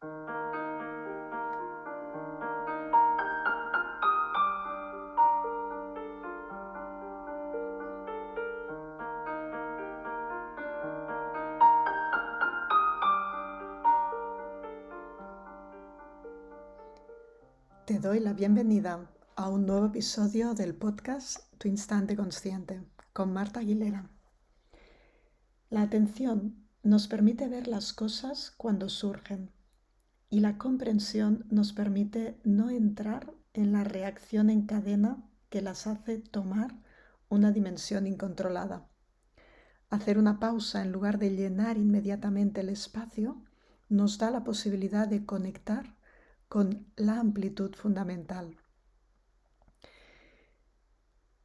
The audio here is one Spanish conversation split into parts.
Te doy la bienvenida a un nuevo episodio del podcast Tu Instante Consciente con Marta Aguilera. La atención nos permite ver las cosas cuando surgen y la comprensión nos permite no entrar en la reacción en cadena que las hace tomar una dimensión incontrolada. Hacer una pausa en lugar de llenar inmediatamente el espacio nos da la posibilidad de conectar con la amplitud fundamental.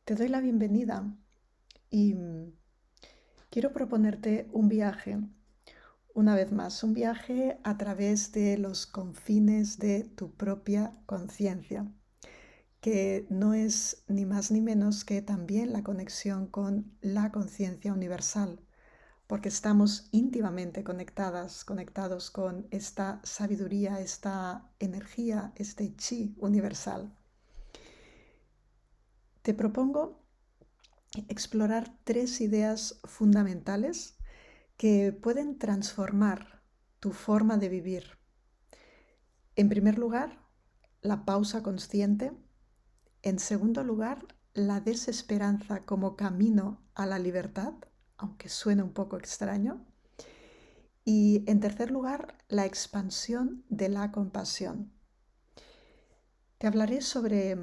Te doy la bienvenida y quiero proponerte un viaje, una vez más, un viaje a través de los confines de tu propia conciencia, que no es ni más ni menos que también la conexión con la conciencia universal, porque estamos íntimamente conectados con esta sabiduría, esta energía, este chi universal. Te propongo explorar 3 ideas fundamentales que pueden transformar tu forma de vivir. En primer lugar, la pausa consciente. En segundo lugar, la desesperanza como camino a la libertad, aunque suene un poco extraño. Y en tercer lugar, la expansión de la compasión. Te hablaré sobre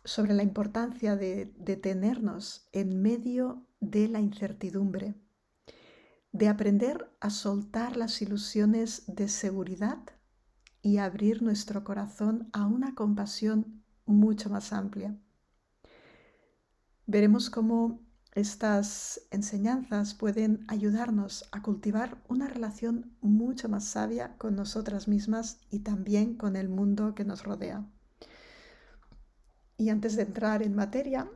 la importancia de detenernos en medio de la incertidumbre, de aprender a soltar las ilusiones de seguridad y abrir nuestro corazón a una compasión mucho más amplia. Veremos cómo estas enseñanzas pueden ayudarnos a cultivar una relación mucho más sabia con nosotras mismas y también con el mundo que nos rodea. Y antes de entrar en materia,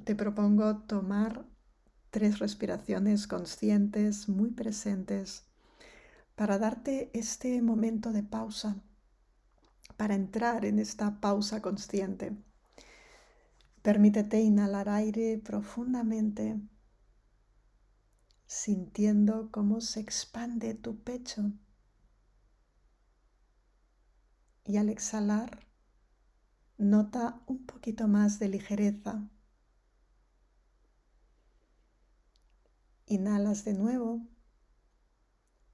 te propongo tomar 3 respiraciones conscientes, muy presentes, para darte este momento de pausa, para entrar en esta pausa consciente. Permítete inhalar aire profundamente, sintiendo cómo se expande tu pecho. Y al exhalar, nota un poquito más de ligereza. Inhalas de nuevo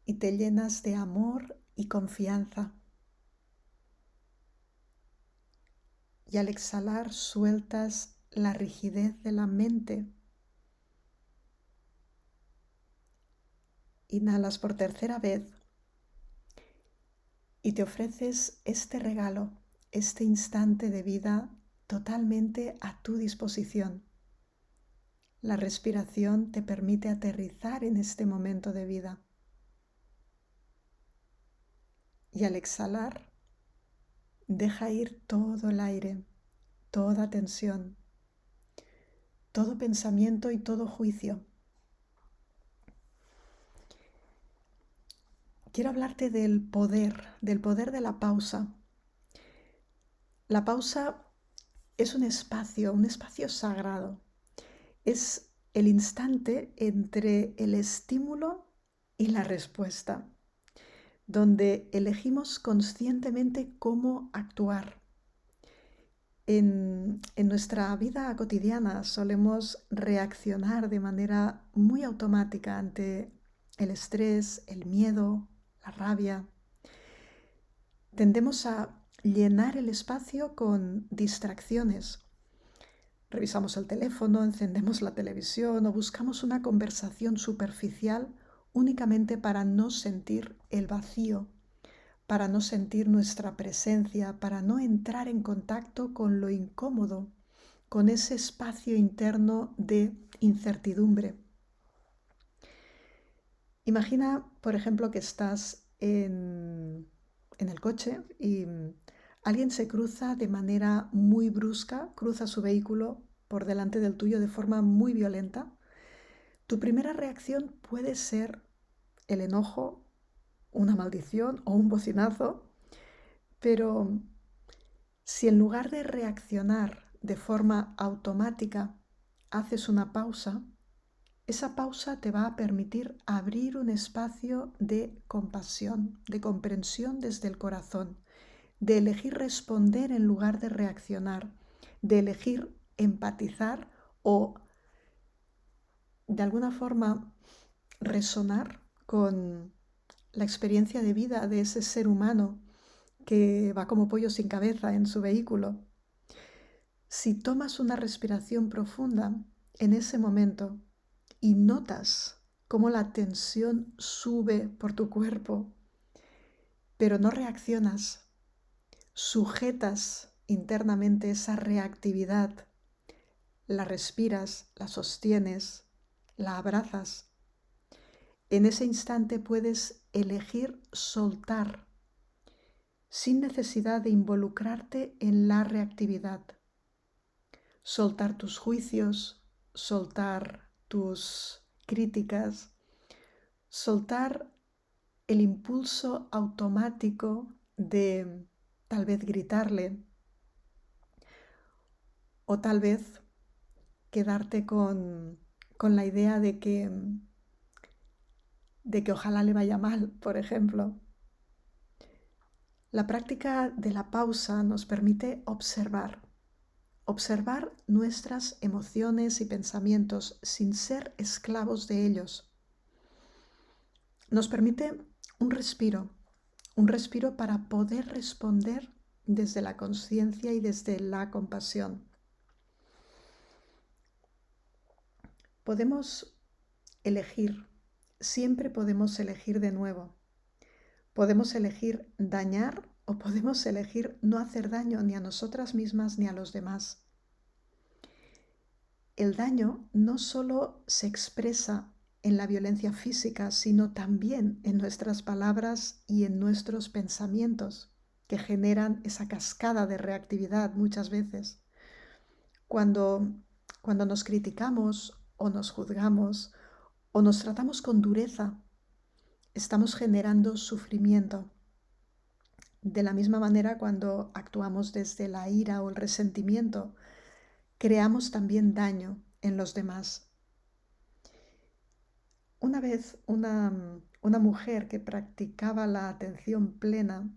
y te llenas de amor y confianza. Y al exhalar sueltas la rigidez de la mente. Inhalas por tercera vez y te ofreces este regalo, este instante de vida totalmente a tu disposición. La respiración te permite aterrizar en este momento de vida. Y al exhalar, deja ir todo el aire, toda tensión, todo pensamiento y todo juicio. Quiero hablarte del poder de la pausa. La pausa es un espacio sagrado. Es el instante entre el estímulo y la respuesta, donde elegimos conscientemente cómo actuar. En nuestra vida cotidiana solemos reaccionar de manera muy automática ante el estrés, el miedo, la rabia. Tendemos a llenar el espacio con distracciones. Revisamos el teléfono, encendemos la televisión o buscamos una conversación superficial únicamente para no sentir el vacío, para no sentir nuestra presencia, para no entrar en contacto con lo incómodo, con ese espacio interno de incertidumbre. Imagina, por ejemplo, que estás en el coche y alguien se cruza de manera muy brusca, cruza su vehículo por delante del tuyo de forma muy violenta. Tu primera reacción puede ser el enojo una maldición o un bocinazo, pero si en lugar de reaccionar de forma automática haces una pausa, esa pausa te va a permitir abrir un espacio de compasión, de comprensión desde el corazón, de elegir responder en lugar de reaccionar, de elegir empatizar o de alguna forma resonar con la experiencia de vida de ese ser humano que va como pollo sin cabeza en su vehículo. Si tomas una respiración profunda en ese momento y notas cómo la tensión sube por tu cuerpo, pero no reaccionas, sujetas internamente esa reactividad, la respiras, la sostienes, la abrazas. En ese instante puedes elegir soltar sin necesidad de involucrarte en la reactividad. Soltar tus juicios, soltar tus críticas, soltar el impulso automático de tal vez gritarle o tal vez quedarte con la idea de que ojalá le vaya mal, por ejemplo. La práctica de la pausa nos permite observar nuestras emociones y pensamientos sin ser esclavos de ellos. Nos permite un respiro para poder responder desde la conciencia y desde la compasión. Podemos elegir, siempre podemos elegir de nuevo. Podemos elegir dañar o podemos elegir no hacer daño ni a nosotras mismas ni a los demás. El daño no solo se expresa en la violencia física, sino también en nuestras palabras y en nuestros pensamientos, que generan esa cascada de reactividad muchas veces. Cuando nos criticamos o nos juzgamos o nos tratamos con dureza, estamos generando sufrimiento. De la misma manera, cuando actuamos desde la ira o el resentimiento, creamos también daño en los demás. Una vez una mujer que practicaba la atención plena,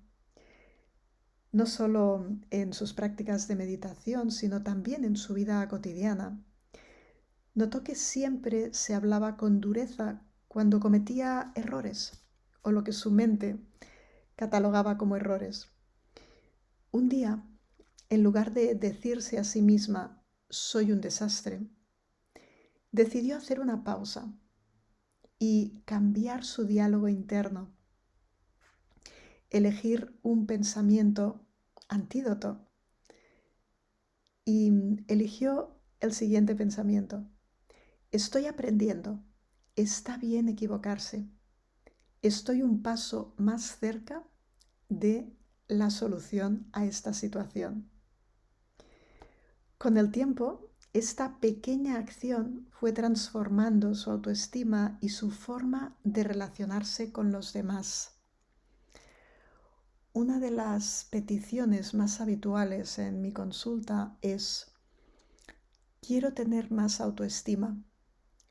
no solo en sus prácticas de meditación, sino también en su vida cotidiana, notó que siempre se hablaba con dureza cuando cometía errores o lo que su mente catalogaba como errores. Un día, en lugar de decirse a sí misma, soy un desastre, decidió hacer una pausa y cambiar su diálogo interno, elegir un pensamiento antídoto y eligió el siguiente pensamiento: estoy aprendiendo, está bien equivocarse, estoy un paso más cerca de la solución a esta situación. Con el tiempo, esta pequeña acción fue transformando su autoestima y su forma de relacionarse con los demás. Una de las peticiones más habituales en mi consulta es: quiero tener más autoestima,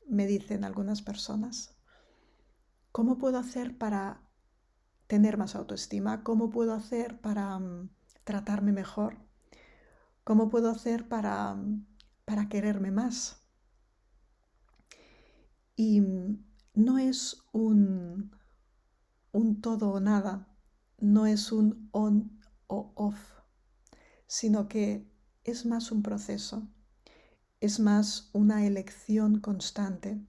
me dicen algunas personas. ¿Cómo puedo hacer para tener más autoestima? ¿Cómo puedo hacer para tratarme mejor? ¿Cómo puedo hacer para quererme más? Y no es un todo o nada, no es un on o off, sino que es más un proceso, es más una elección constante,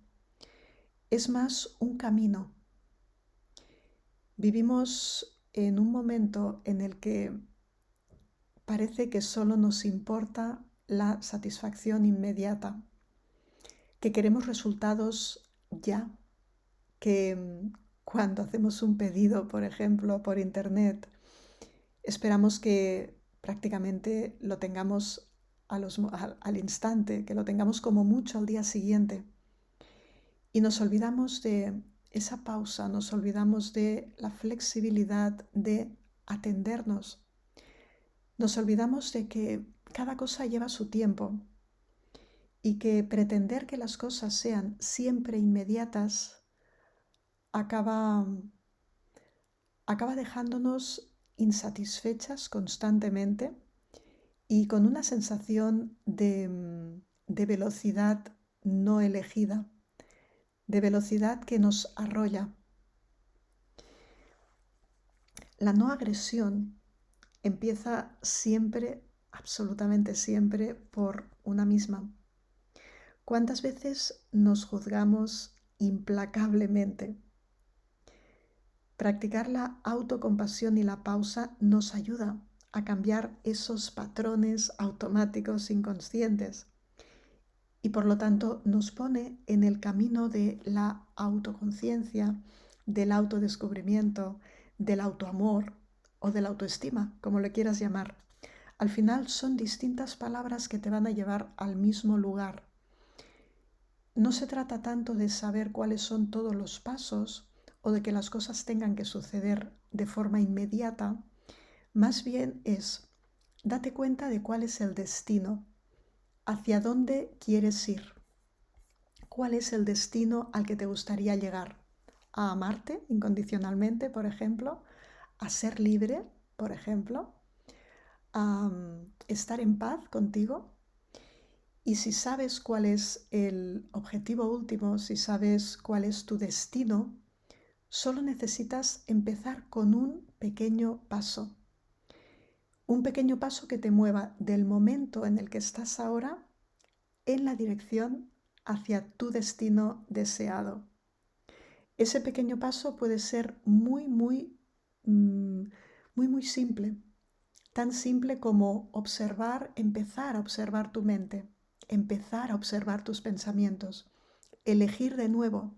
es más un camino. Vivimos en un momento en el que parece que solo nos importa la satisfacción inmediata, que queremos resultados ya, que cuando hacemos un pedido, por ejemplo, por internet, esperamos que prácticamente lo tengamos al instante, que lo tengamos como mucho al día siguiente. Y nos olvidamos de esa pausa, nos olvidamos de la flexibilidad de atendernos. Nos olvidamos de que cada cosa lleva su tiempo y que pretender que las cosas sean siempre inmediatas acaba dejándonos insatisfechas constantemente y con una sensación de velocidad no elegida, de velocidad que nos arrolla. La no agresión empieza siempre, absolutamente siempre, por una misma. ¿Cuántas veces nos juzgamos implacablemente? Practicar la autocompasión y la pausa nos ayuda a cambiar esos patrones automáticos inconscientes y por lo tanto nos pone en el camino de la autoconciencia, del autodescubrimiento, del autoamor o de la autoestima, como le quieras llamar. Al final son distintas palabras que te van a llevar al mismo lugar. No se trata tanto de saber cuáles son todos los pasos o de que las cosas tengan que suceder de forma inmediata, más bien es date cuenta de cuál es el destino, hacia dónde quieres ir, cuál es el destino al que te gustaría llegar, a amarte incondicionalmente, por ejemplo, a ser libre, por ejemplo, a estar en paz contigo. Y si sabes cuál es el objetivo último, si sabes cuál es tu destino, solo necesitas empezar con un pequeño paso. Un pequeño paso que te mueva del momento en el que estás ahora en la dirección hacia tu destino deseado. Ese pequeño paso puede ser muy simple. Tan simple como empezar a observar tu mente, empezar a observar tus pensamientos, elegir de nuevo.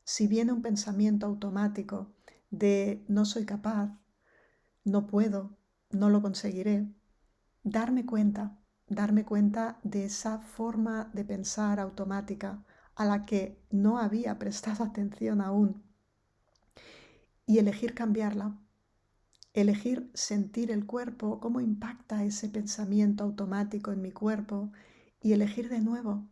Si viene un pensamiento automático de no soy capaz, no puedo, no lo conseguiré, darme cuenta de esa forma de pensar automática a la que no había prestado atención aún y elegir cambiarla. Elegir sentir el cuerpo, cómo impacta ese pensamiento automático en mi cuerpo y elegir de nuevo.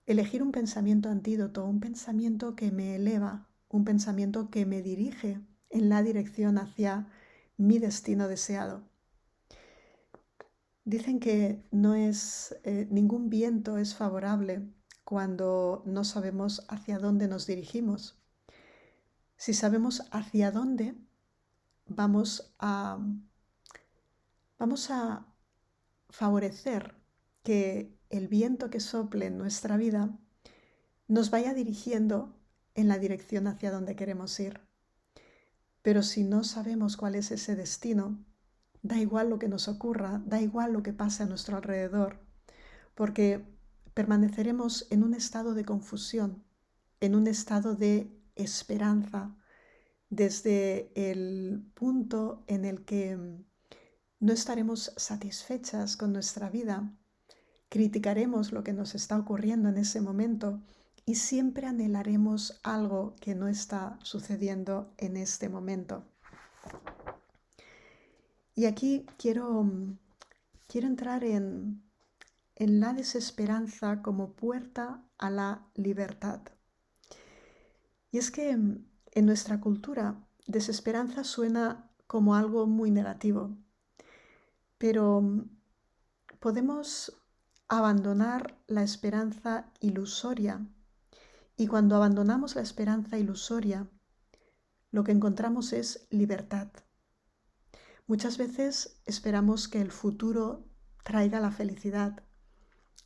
Elegir un pensamiento antídoto, un pensamiento que me eleva, un pensamiento que me dirige en la dirección hacia mi destino deseado. Dicen que ningún viento es favorable cuando no sabemos hacia dónde nos dirigimos. Si sabemos hacia dónde, vamos a favorecer que el viento que sople en nuestra vida nos vaya dirigiendo en la dirección hacia donde queremos ir. Pero si no sabemos cuál es ese destino, da igual lo que nos ocurra, da igual lo que pase a nuestro alrededor, porque permaneceremos en un estado de confusión, en un estado de esperanza, desde el punto en el que no estaremos satisfechas con nuestra vida, criticaremos lo que nos está ocurriendo en ese momento y siempre anhelaremos algo que no está sucediendo en este momento. Y aquí quiero entrar en la desesperanza como puerta a la libertad. Y es que en nuestra cultura, desesperanza suena como algo muy negativo, pero podemos abandonar la esperanza ilusoria. Y cuando abandonamos la esperanza ilusoria, lo que encontramos es libertad. Muchas veces esperamos que el futuro traiga la felicidad,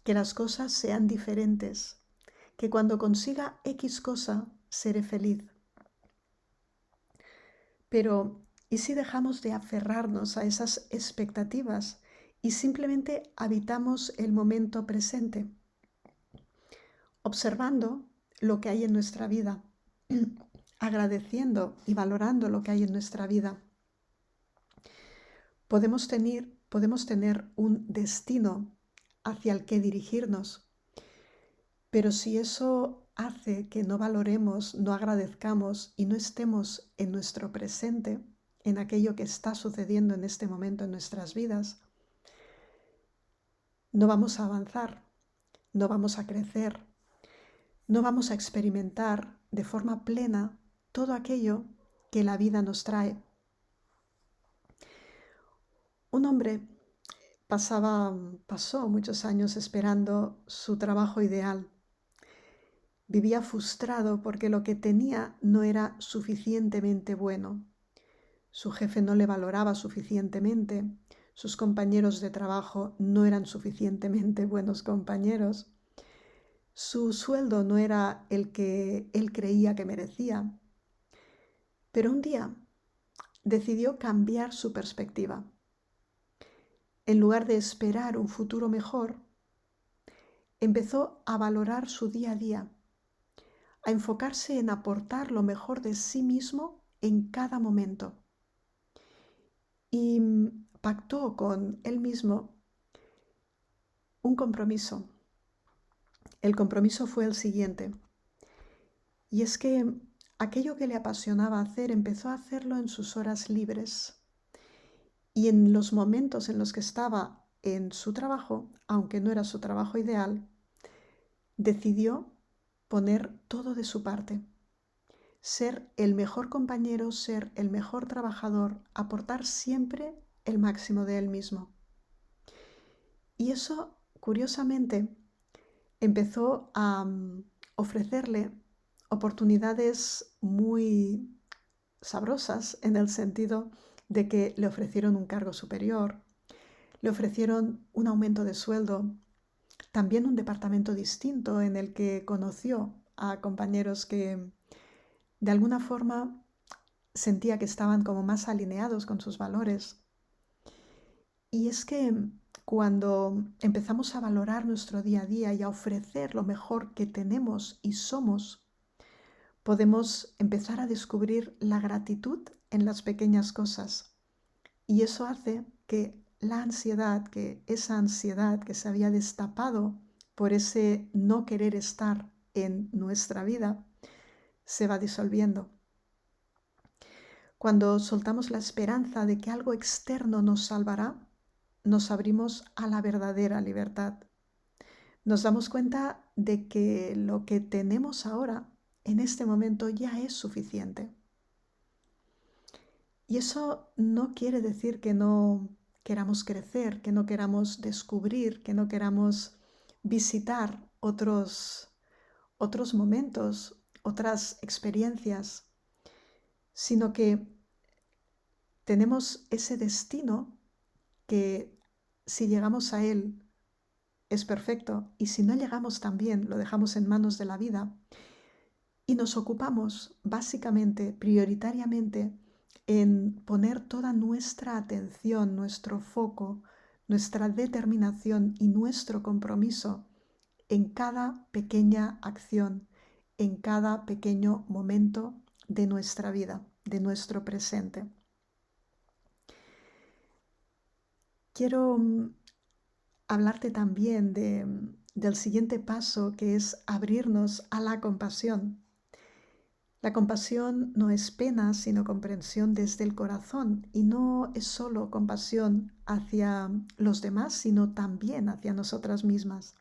que las cosas sean diferentes, que cuando consiga X cosa seré feliz. Pero, ¿y si dejamos de aferrarnos a esas expectativas y simplemente habitamos el momento presente, observando lo que hay en nuestra vida, agradeciendo y valorando lo que hay en nuestra vida? Podemos tener un destino hacia el que dirigirnos, pero si eso hace que no valoremos, no agradezcamos y no estemos en nuestro presente, en aquello que está sucediendo en este momento en nuestras vidas, no vamos a avanzar, no vamos a crecer, no vamos a experimentar de forma plena todo aquello que la vida nos trae. Un hombre pasó muchos años esperando su trabajo ideal. Vivía frustrado porque lo que tenía no era suficientemente bueno. Su jefe no le valoraba suficientemente, sus compañeros de trabajo no eran suficientemente buenos compañeros, su sueldo no era el que él creía que merecía. Pero un día decidió cambiar su perspectiva. En lugar de esperar un futuro mejor, empezó a valorar su día a día, a enfocarse en aportar lo mejor de sí mismo en cada momento. Y pactó con él mismo un compromiso. El compromiso fue el siguiente, y es que aquello que le apasionaba hacer empezó a hacerlo en sus horas libres. Y en los momentos en los que estaba en su trabajo, aunque no era su trabajo ideal, decidió poner todo de su parte. Ser el mejor compañero, ser el mejor trabajador, aportar siempre el máximo de él mismo. Y eso, curiosamente, empezó a ofrecerle oportunidades muy sabrosas en el sentido de que le ofrecieron un cargo superior, le ofrecieron un aumento de sueldo, también un departamento distinto en el que conoció a compañeros que de alguna forma sentía que estaban como más alineados con sus valores. Y es que cuando empezamos a valorar nuestro día a día y a ofrecer lo mejor que tenemos y somos, podemos empezar a descubrir la gratitud en las pequeñas cosas. Y eso hace que esa ansiedad que se había destapado por ese no querer estar en nuestra vida, se va disolviendo. Cuando soltamos la esperanza de que algo externo nos salvará, nos abrimos a la verdadera libertad. Nos damos cuenta de que lo que tenemos ahora, en este momento, ya es suficiente. Y eso no quiere decir que no queramos crecer, que no queramos descubrir, que no queramos visitar otros momentos, otras experiencias, sino que tenemos ese destino que si llegamos a él es perfecto y si no llegamos también lo dejamos en manos de la vida y nos ocupamos básicamente, prioritariamente, en poner toda nuestra atención, nuestro foco, nuestra determinación y nuestro compromiso en cada pequeña acción, en cada pequeño momento de nuestra vida, de nuestro presente. Quiero hablarte también del siguiente paso, que es abrirnos a la compasión. La compasión no es pena, sino comprensión desde el corazón, y no es solo compasión hacia los demás, sino también hacia nosotras mismas.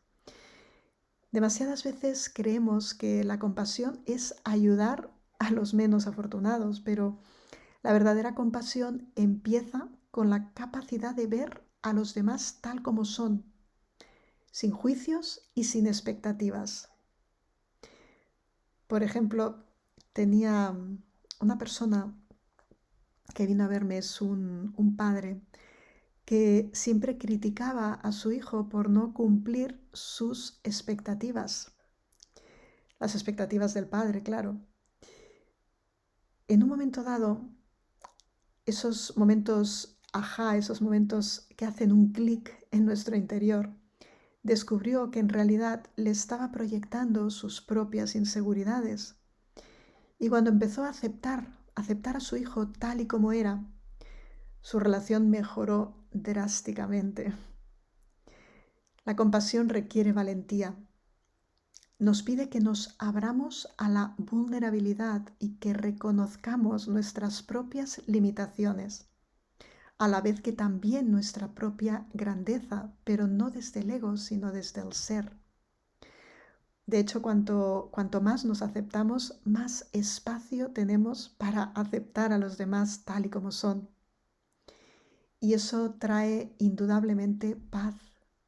Demasiadas veces creemos que la compasión es ayudar a los menos afortunados, pero la verdadera compasión empieza con la capacidad de ver a los demás tal como son, sin juicios y sin expectativas. Por ejemplo, tenía una persona que vino a verme, es un padre que siempre criticaba a su hijo por no cumplir sus expectativas, las expectativas del padre, claro. En un momento dado, esos momentos esos momentos que hacen un clic en nuestro interior, descubrió que en realidad le estaba proyectando sus propias inseguridades. Y cuando empezó a aceptar a su hijo tal y como era, su relación mejoró drásticamente. La compasión requiere valentía. nos pide que nos abramos a la vulnerabilidad y que reconozcamos nuestras propias limitaciones, a la vez que también nuestra propia grandeza, pero no desde el ego, sino desde el ser. De hecho, cuanto más nos aceptamos, más espacio tenemos para aceptar a los demás tal y como son. Y eso trae indudablemente paz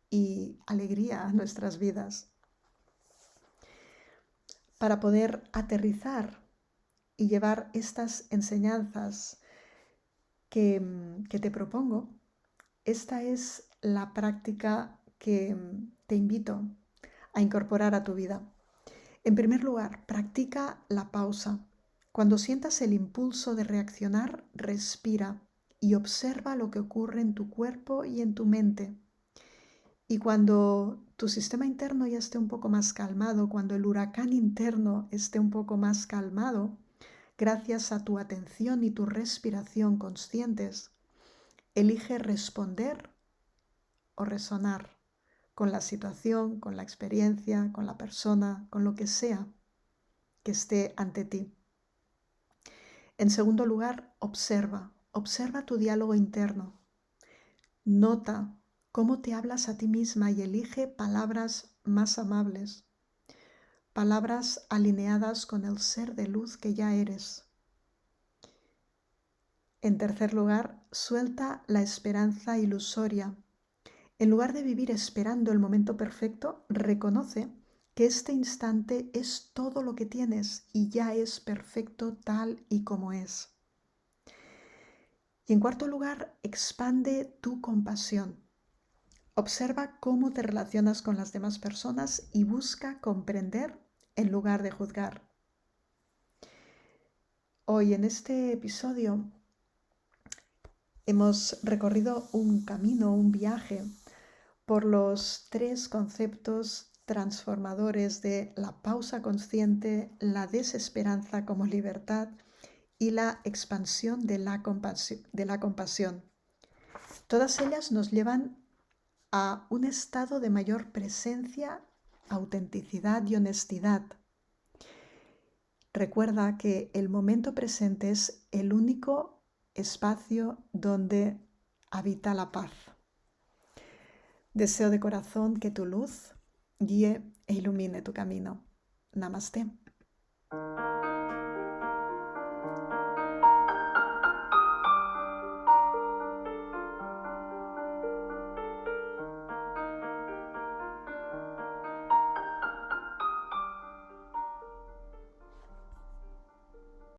y alegría a nuestras vidas. Para poder aterrizar y llevar estas enseñanzas que te propongo, esta es la práctica que te invito a incorporar a tu vida. En primer lugar, practica la pausa. Cuando sientas el impulso de reaccionar, respira y observa lo que ocurre en tu cuerpo y en tu mente. Y cuando tu sistema interno ya esté un poco más calmado, cuando el huracán interno esté un poco más calmado, gracias a tu atención y tu respiración conscientes, elige responder o resonar con la situación, con la experiencia, con la persona, con lo que sea que esté ante ti. En segundo lugar, observa tu diálogo interno. Nota cómo te hablas a ti misma y elige palabras más amables, palabras alineadas con el ser de luz que ya eres. En tercer lugar, suelta la esperanza ilusoria. En lugar de vivir esperando el momento perfecto, reconoce que este instante es todo lo que tienes y ya es perfecto tal y como es. Y en cuarto lugar, expande tu compasión. Observa cómo te relacionas con las demás personas y busca comprender en lugar de juzgar. Hoy en este episodio hemos recorrido un camino, un viaje por los 3 conceptos transformadores de la pausa consciente, la desesperanza como libertad y la expansión de la compasión. Todas ellas nos llevan a un estado de mayor presencia, autenticidad y honestidad. Recuerda que el momento presente es el único espacio donde habita la paz. Deseo de corazón que tu luz guíe e ilumine tu camino. Namaste.